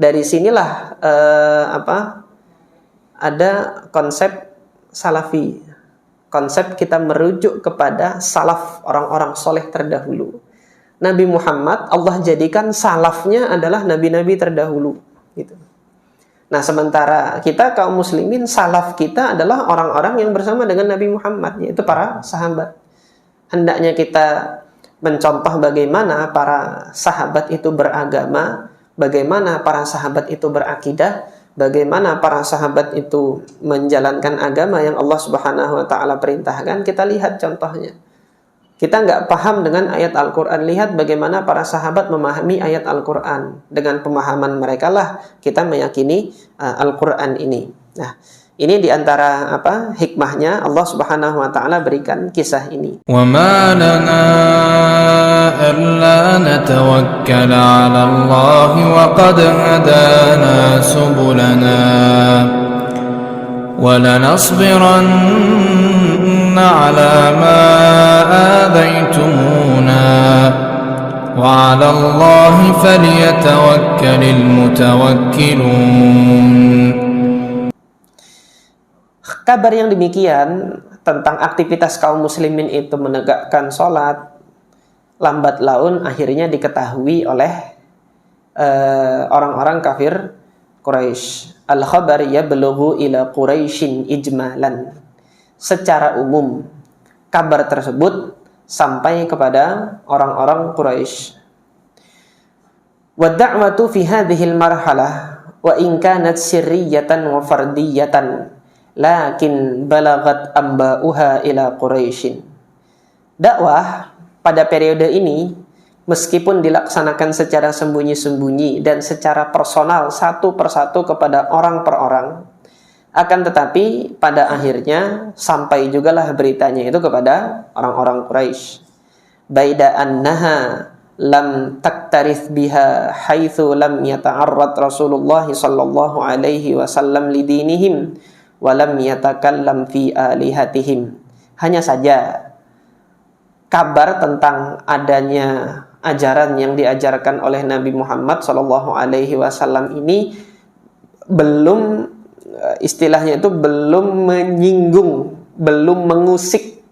Dari sinilah ada konsep salafi. Konsep kita merujuk kepada salaf, orang-orang soleh terdahulu. Nabi Muhammad Allah jadikan salafnya adalah nabi-nabi terdahulu, gitu. Nah, sementara kita kaum muslimin, salaf kita adalah orang-orang yang bersama dengan Nabi Muhammad, yaitu para sahabat. Hendaknya kita mencontoh bagaimana para sahabat itu beragama, bagaimana para sahabat itu berakidah, bagaimana para sahabat itu menjalankan agama yang Allah Subhanahu wa ta'ala perintahkan. Kita lihat contohnya. Kita nggak paham dengan ayat Al-Quran, lihat bagaimana para sahabat memahami ayat Al-Quran. Dengan pemahaman mereka lah kita meyakini Al-Quran ini. Nah, ini diantara hikmahnya Allah Subhanahu wa ta'ala berikan kisah ini. وَمَا لَنَا أَلَّا نَتَوَكَّلَ عَلَى اللَّهِ وَقَدْ هَدَانَا سُبُلَنَا وَلَنَصْبِرَنَّ عَلَى مَا آذَيْتُمُونَا وَعَلَى اللَّهِ فَلْيَتَوَكَّلِ الْمُتَوَكِّلُونَ. Kabar yang demikian tentang aktivitas kaum muslimin itu menegakkan sholat, lambat laun akhirnya diketahui oleh orang-orang kafir Quraisy. Al-khabar yablughu ila Quraisyin ijmalan. Secara umum, kabar tersebut sampai kepada orang-orang Quraisy. Wa da'watu fi hadhihi al-marhalah wa in kanat sirriyatan wa fardiyatan lakin balagat amba'uha ila Quraisyin. Dakwah pada periode ini meskipun dilaksanakan secara sembunyi-sembunyi dan secara personal satu persatu kepada orang per orang, akan tetapi pada akhirnya sampai jugalah beritanya itu kepada orang-orang Quraisy. Baida annaha lam taktarith biha haitsu lam yata'arrad Rasulullah sallallahu alaihi wasallam lidinihim walam yatakallam fi alihatihim. Hanya saja kabar tentang adanya ajaran yang diajarkan oleh Nabi Muhammad sallallahu alaihi wasallam ini belum, istilahnya itu belum menyinggung, belum mengusik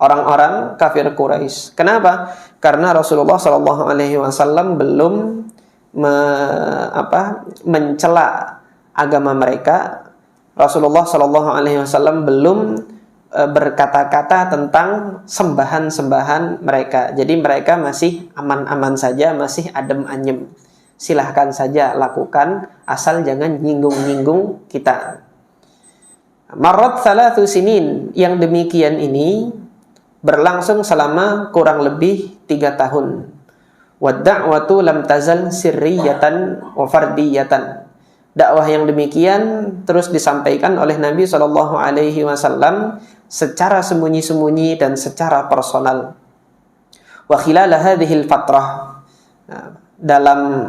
orang-orang kafir Quraisy. Kenapa? Karena Rasulullah sallallahu alaihi wasallam belum mencela agama mereka. Rasulullah Shallallahu Alaihi Wasallam belum berkata-kata tentang sembahan-sembahan mereka. Jadi mereka masih aman-aman saja, masih adem anyem. Silahkan saja lakukan, asal jangan nyinggung-nyinggung kita. Marrat thalathu sinin, yang demikian ini berlangsung selama kurang lebih 3 tahun. Wa da'watu lam tazal sirriyatan wa fardiyatan. Dakwah yang demikian terus disampaikan oleh Nabi Shallallahu Alaihi Wasallam secara sembunyi-sembunyi dan secara personal. Wa khilal hadhil fatrah, dalam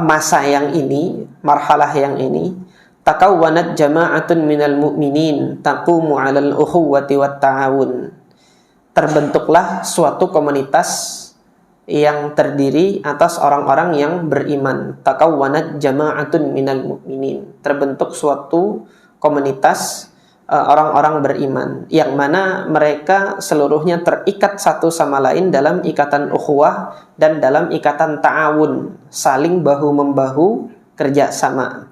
masa yang ini, marhalah yang ini, takawwanat jama'atun minal mu'minin taqumu 'alal ukhuwati wat ta'awun. Terbentuklah suatu komunitas yang terdiri atas orang-orang yang beriman. Takawwanat jama'atun minal mu'minin. Terbentuk suatu komunitas orang-orang beriman yang mana mereka seluruhnya terikat satu sama lain dalam ikatan ukhuwah dan dalam ikatan ta'awun, saling bahu-membahu kerjasama.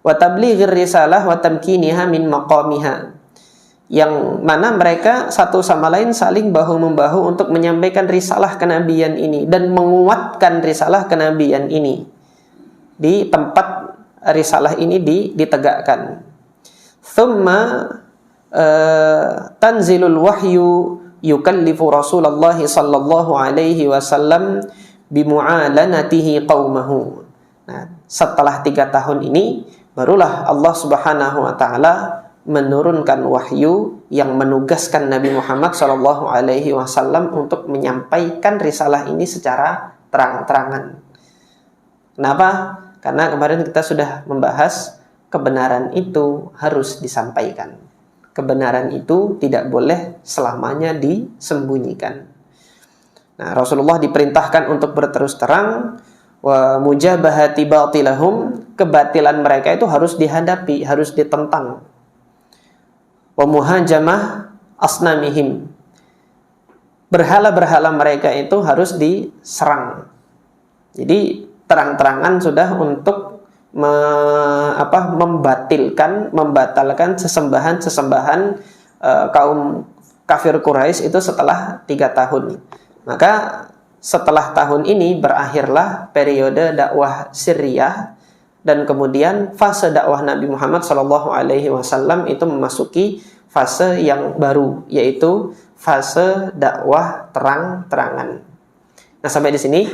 Wa tablighir risalah wa tamkiniha min maqamiha, yang mana mereka satu sama lain saling bahu-membahu untuk menyampaikan risalah kenabian ini dan menguatkan risalah kenabian ini di tempat risalah ini ditegakkan. Thumma tanzilul wahyu yukallifu Rasulullah sallallahu alaihi wasallam bimu'alanatihi qaumahu. Nah, setelah 3 tahun ini barulah Allah Subhanahu wa taala menurunkan wahyu yang menugaskan Nabi Muhammad sallallahu alaihi wasallam untuk menyampaikan risalah ini secara terang-terangan. Kenapa? Karena kemarin kita sudah membahas kebenaran itu harus disampaikan. Kebenaran itu tidak boleh selamanya disembunyikan. Nah, Rasulullah diperintahkan untuk berterus terang, wa mujabahati batilahum, kebatilan mereka itu harus dihadapi, harus ditentang. Wa muhajamah asnamihim, berhala-berhala mereka itu harus diserang. Jadi terang-terangan sudah untuk membatalkan sesembahan kaum kafir Quraisy itu setelah 3 tahun. Maka setelah tahun ini berakhirlah periode dakwah sirriyah, dan kemudian fase dakwah Nabi Muhammad SAW itu memasuki fase yang baru, yaitu fase dakwah terang-terangan. Nah, sampai di sini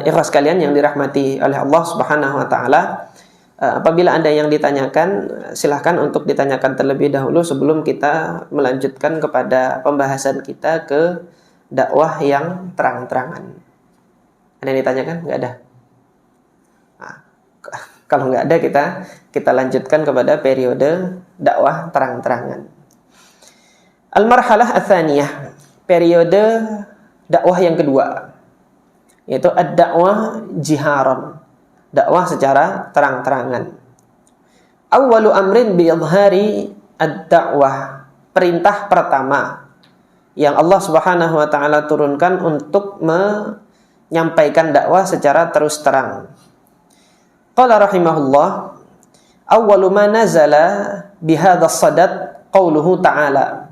ikhlas kalian yang dirahmati oleh Allah Subhanahu wa taala, apabila ada yang ditanyakan, silahkan untuk ditanyakan terlebih dahulu sebelum kita melanjutkan kepada pembahasan kita ke dakwah yang terang-terangan. Ada yang ditanyakan? Nggak ada? Nah, kalau nggak ada, kita lanjutkan kepada periode dakwah terang-terangan. Al-marhalah ats-tsaniyah, periode dakwah yang kedua, yaitu ad-dakwah jiharan, dakwah secara terang-terangan. Awwalu amrin bi idhari ad-dakwah, perintah pertama yang Allah Subhanahu wa taala turunkan untuk menyampaikan dakwah secara terus terang. Qala rahimahullah, awwalu ma nazala bi hadzal sadad qauluhu ta'ala.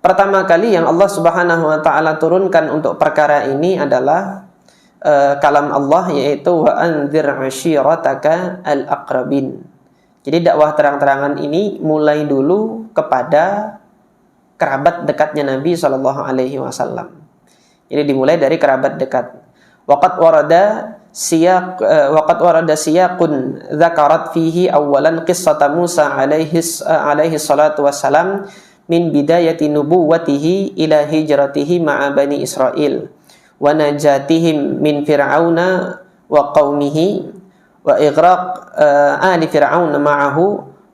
Pertama kali yang Allah Subhanahu wa taala turunkan untuk perkara ini adalah kalam Allah, yaitu wa anzir ashirataka al-aqrabin. Jadi dakwah terang-terangan ini mulai dulu kepada kerabat dekatnya Nabi SAW. Jadi dimulai dari kerabat dekat. Waqad warada siyaqun dzakarat fihi awalan qissata Musa alaihi salatu wassalam min bidayati nubuwwatihi ila hijratihi ma'a bani Israil wa najatihim min fir'auna wa qaumihi wa ighraq ali fir'aun ma'ahu,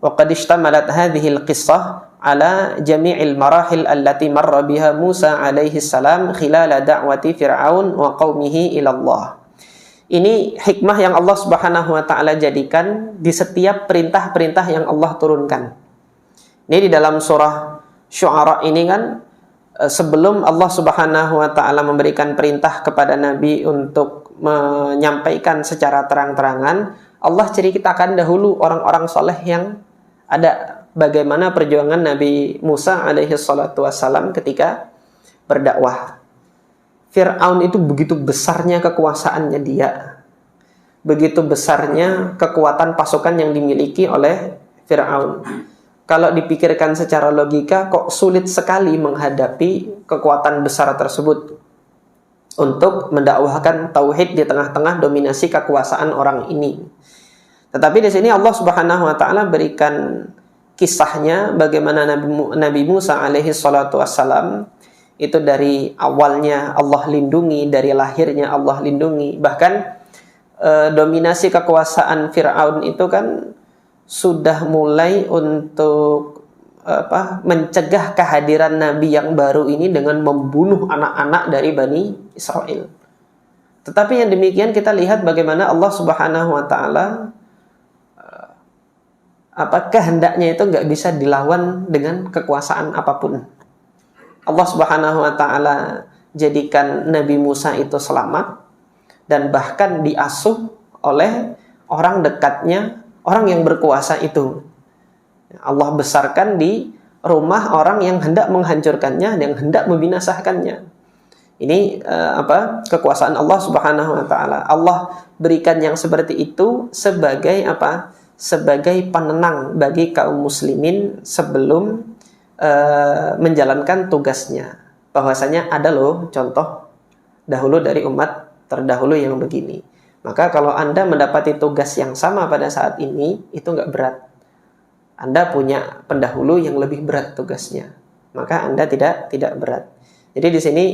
wa qad ishtamalat hadhihi al-qissah ala jami'il marahil allati marra biha Musa alaihi salam khilala da'wati fir'aun wa qaumihi ila Allah. Ini hikmah yang Allah Subhanahu wa taala jadikan di setiap perintah-perintah yang Allah turunkan. Ini di dalam surah Syu'ara ini kan, sebelum Allah Subhanahu wa taala memberikan perintah kepada Nabi untuk menyampaikan secara terang-terangan, Allah ceritakan dahulu orang-orang soleh yang ada, bagaimana perjuangan Nabi Musa alaihi salatu wassalam ketika berdakwah. Fir'aun itu begitu besarnya kekuasaannya dia, begitu besarnya kekuatan pasukan yang dimiliki oleh Fir'aun. Kalau dipikirkan secara logika, kok sulit sekali menghadapi kekuatan besar tersebut untuk mendakwahkan tauhid di tengah-tengah dominasi kekuasaan orang ini. Tetapi di sini Allah Subhanahu wa taala berikan kisahnya bagaimana Nabi Musa alaihi salatu wassalam itu dari awalnya Allah lindungi, dari lahirnya Allah lindungi. Bahkan dominasi kekuasaan Fir'aun itu kan sudah mulai untuk mencegah kehadiran Nabi yang baru ini dengan membunuh anak-anak dari Bani Israel. Tetapi yang demikian kita lihat bagaimana Allah Subhanahu wa taala kehendaknya itu nggak bisa dilawan dengan kekuasaan apapun. Allah Subhanahu wa taala jadikan Nabi Musa itu selamat dan bahkan diasuh oleh orang dekatnya, orang yang berkuasa itu. Allah besarkan di rumah orang yang hendak menghancurkannya, yang hendak membinasakannya. Ini kekuasaan Allah Subhanahu wa taala. Allah berikan yang seperti itu sebagai sebagai penenang bagi kaum muslimin sebelum menjalankan tugasnya. Bahwasanya ada loh contoh dahulu dari umat terdahulu yang begini. Maka kalau Anda mendapati tugas yang sama pada saat ini, itu nggak berat. Anda punya pendahulu yang lebih berat tugasnya, maka Anda tidak berat. Jadi di sini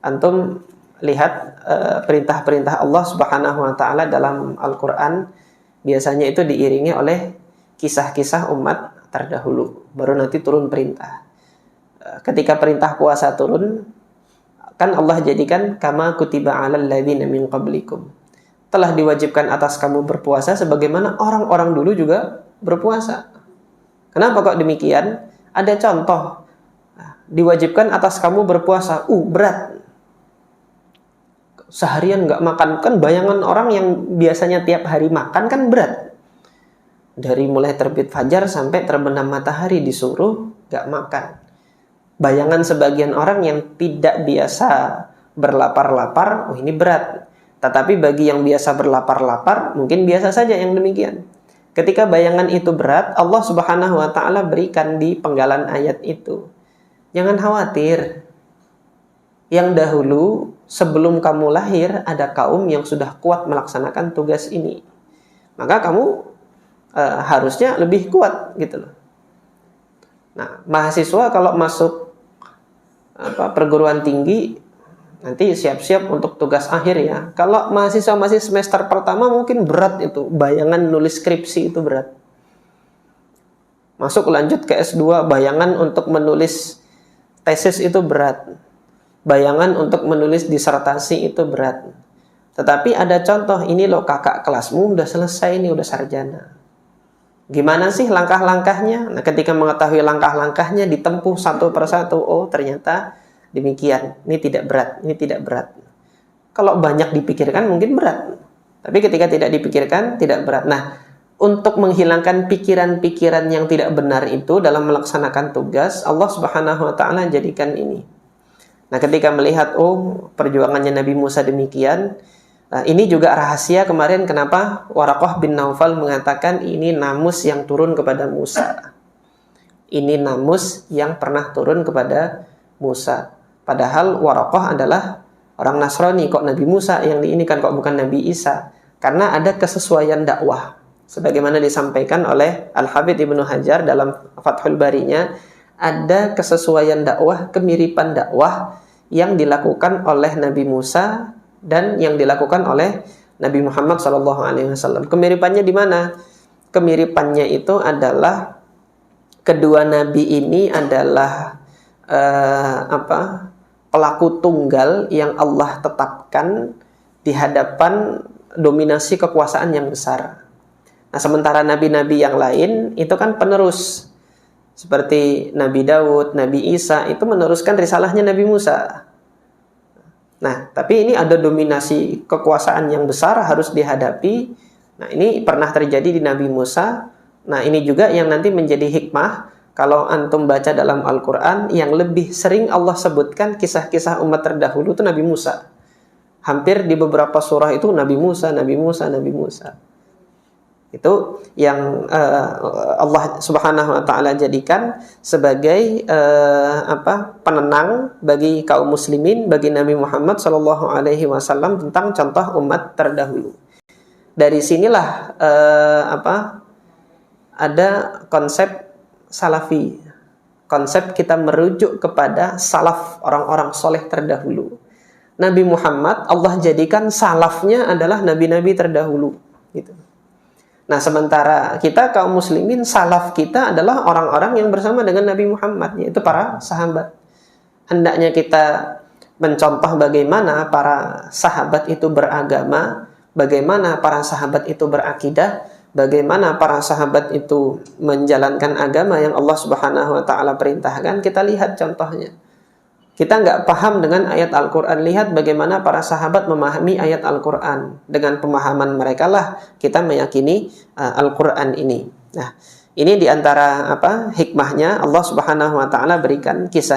antum lihat perintah-perintah Allah Subhanahu wa taala dalam Al-Qur'an biasanya itu diiringi oleh kisah-kisah umat terdahulu, baru nanti turun perintah. Ketika perintah puasa turun, Kan Allah jadikan kama kutiba 'alal ladzina min qablikum. Telah diwajibkan atas kamu berpuasa sebagaimana orang-orang dulu juga berpuasa. Kenapa kok demikian? Ada contoh. Diwajibkan atas kamu berpuasa. Berat. Seharian nggak makan. Kan bayangan orang yang biasanya tiap hari makan kan berat. Dari mulai terbit fajar sampai terbenam matahari disuruh nggak makan. Bayangan sebagian orang yang tidak biasa berlapar-lapar, ini berat. Tetapi bagi yang biasa berlapar-lapar, mungkin biasa saja yang demikian. Ketika bayangan itu berat, Allah Subhanahu wa Ta'ala berikan di penggalan ayat itu. Jangan khawatir. Yang dahulu, sebelum kamu lahir, ada kaum yang sudah kuat melaksanakan tugas ini. Maka kamu harusnya lebih kuat gitu loh. Nah, mahasiswa kalau masuk perguruan tinggi nanti siap-siap untuk tugas akhir ya. Kalau mahasiswa masih semester pertama mungkin berat itu. Bayangan nulis skripsi itu berat. Masuk lanjut ke S2, bayangan untuk menulis tesis itu berat. Bayangan untuk menulis disertasi itu berat. Tetapi ada contoh, ini loh kakak kelasmu udah selesai nih, udah sarjana. Gimana sih langkah-langkahnya? Nah, ketika mengetahui langkah-langkahnya ditempuh satu persatu, oh ternyata demikian. Ini tidak berat, ini tidak berat. Kalau banyak dipikirkan mungkin berat. Tapi ketika tidak dipikirkan tidak berat. Nah, untuk menghilangkan pikiran-pikiran yang tidak benar itu dalam melaksanakan tugas, Allah Subhanahu wa Ta'ala jadikan ini. Nah, ketika melihat perjuangannya Nabi Musa demikian, ini juga rahasia kemarin kenapa Waraqah bin Naufal mengatakan ini namus yang turun kepada Musa. Ini namus yang pernah turun kepada Musa. Padahal Waraqah adalah orang Nasrani, kok Nabi Musa yang diinikan, kok bukan Nabi Isa? Karena ada kesesuaian dakwah. Sebagaimana disampaikan oleh Al-Hafidz Ibnu Hajar dalam Fathul Barinya, ada kesesuaian dakwah, kemiripan dakwah yang dilakukan oleh Nabi Musa dan yang dilakukan oleh Nabi Muhammad SAW. Kemiripannya di mana? Kemiripannya itu adalah kedua nabi ini adalah pelaku tunggal yang Allah tetapkan di hadapan dominasi kekuasaan yang besar. Nah, sementara nabi-nabi yang lain itu kan penerus. Seperti Nabi Daud, Nabi Isa itu meneruskan risalahnya Nabi Musa. Nah, tapi ini ada dominasi kekuasaan yang besar harus dihadapi. Nah, ini pernah terjadi di Nabi Musa. Nah, ini juga yang nanti menjadi hikmah. Kalau antum baca dalam Al-Quran, yang lebih sering Allah sebutkan kisah-kisah umat terdahulu itu Nabi Musa. Hampir di beberapa surah itu Nabi Musa, Nabi Musa, Nabi Musa. Itu yang Allah Subhanahu wa Ta'ala jadikan sebagai penenang bagi kaum muslimin, bagi Nabi Muhammad SAW tentang contoh umat terdahulu. Dari sinilah ada konsep salafi, konsep kita merujuk kepada salaf, orang-orang soleh terdahulu. Nabi Muhammad Allah jadikan salafnya adalah nabi-nabi terdahulu gitu. Nah, sementara kita kaum muslimin, salaf kita adalah orang-orang yang bersama dengan Nabi Muhammad, yaitu para sahabat. Hendaknya kita mencontoh bagaimana para sahabat itu beragama, bagaimana para sahabat itu berakidah, bagaimana para sahabat itu menjalankan agama yang Allah Subhanahu wa Ta'ala perintahkan. Kita lihat contohnya. Kita nggak paham dengan ayat Al-Quran, lihat bagaimana para sahabat memahami ayat Al-Quran. Dengan pemahaman mereka lah kita meyakini Al-Quran ini. Nah, ini diantara hikmahnya Allah Subhanahu wa Ta'ala berikan kisah